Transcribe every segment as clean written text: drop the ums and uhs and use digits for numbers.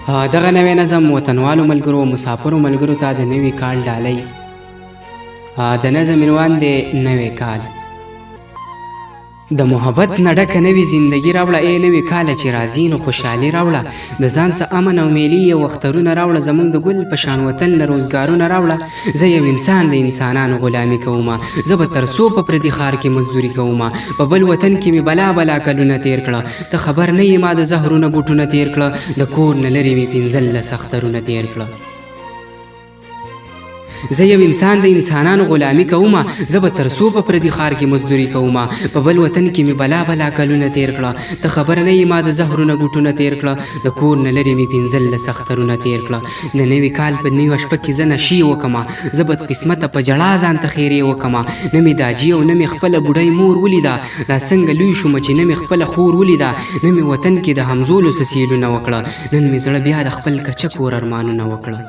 دغه نوی نظم وطنوالو ملګرو او مسافرو ملګرو ته د نوي کال ډالۍ. د نظم عنوان دی نوی کال. د محبت نه ډکه نوې زندګي راوړه ای نوي کاله چې راځي نو خوشحالي راوړه، د ځان څه امن او میلي او اخترونه راوړه، زمونږ د ګل په شان وطن له روزګارونه راوړه. زه یو انسان د انسانانو غلامي کومه، زه به تر څو په پردي ښار کې مزدوري کومه، په بل وطن کې مې بلا بلا کلونه تیر کړه، ته خبر نه یې ما د زهرونه بوټونه تیر کړه، د کور نه لرې مې 15 اخترونه تیر کړه. زه یو انسان د انسانانو غلامي کومه، زه به تر څو په پردي ښار کې مزدوري کومه، په بل وطن کې مې بلا بلا کلونه تیر کړه، ته خبر نه یې ما د زهرونه بوټونه تیر کړه، د کور نه لرې مې 15 اخترونه تیر کړه. د نوي کال په نیوه شپه کې زه نشي وکمه، زه بدقسمته په ژړا ځان ته خیرې وکمه، نه مې داجي او نه مې خپله بوډۍ مور ولیده، دا څنګه لوی شومه چې نه مې خپله خور ولیده، نه مې وطن کې د همزولو څه سیلونه وکړه، نن مې زړه بیا د خپل کچه کور ارمانونه وکړه.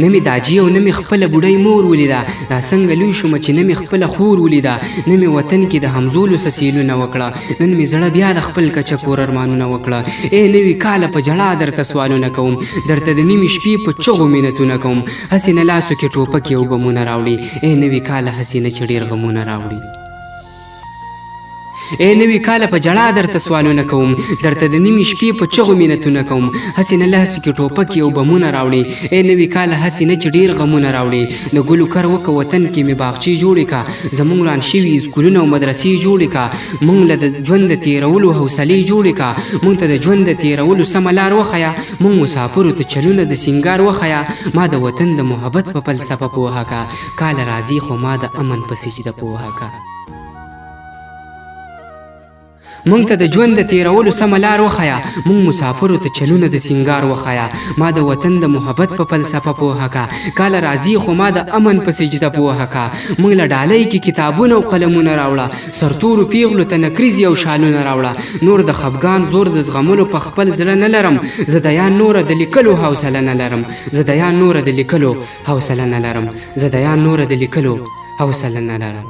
نه مې داجي او نه مې خپله بوډۍ مور ولیده، دا څنګه لوی شومه چې نه مې خپله خور ولیده، نه مې وطن کې د همزولو څه سیلونه وکړه، نن مې زړه بیا د خپل کچه کور ارمانونه وکړه. نوي کاله په ژړا درته سوالونه کوم، درته د نیمې شپې په چغو مینتونه کوم، هسې نه لاسو کې ټوپکې او بمونه راوړي، نوي کاله هسې نه چې ډېر غمونه راوړي. نوي کاله په ژړا درته سوالونه کوم، درته د نیمې شپې په چغو مینتونه کوم، هسې نه لاسو کې ټوپکې او بمونه راوړي، نوي کاله هسې نه چې ډېر غمونه راوړي. د ګلو کر وکه وطن کې مې باغچې جوړې کا، زمونږ ران شوي اسکولونه او مدرسې جوړې کا، مونږ له د ژوند د تېرولو حوصلې جوړې کا، مونږ ته د ژوند د تېرولو سمه لار وښیه، مونږ مسافرو ته چلونه د سینګار وښیه، ما د وطن د محبت په فلسفه پوهه کا، کاله راځي خو ما د امن په سجده پوهه کا. مونږ ته د ژوند د تېرولو سمه لار وښیه، مونږ مسافرو ته چلونه د سینګار وښیه، ما د وطن د محبت په فلسفه پوهه کا، کاله راځي خو ما د امن په سجده پوهه کا. مونږ له ډالۍ کې کتابونه او قلمونه راوړه، سرتورو پیغلو ته نکریزې او شالونه راوړه، نور د خفګان زور د زغملو په خپل زړه نه لرم، زه د یان نوره د لیکلو حوصله نه لرم، زه د یان نوره د لیکلو حوصله نه لرم، زه د یان نوره د لیکلو حوصله نه لرم.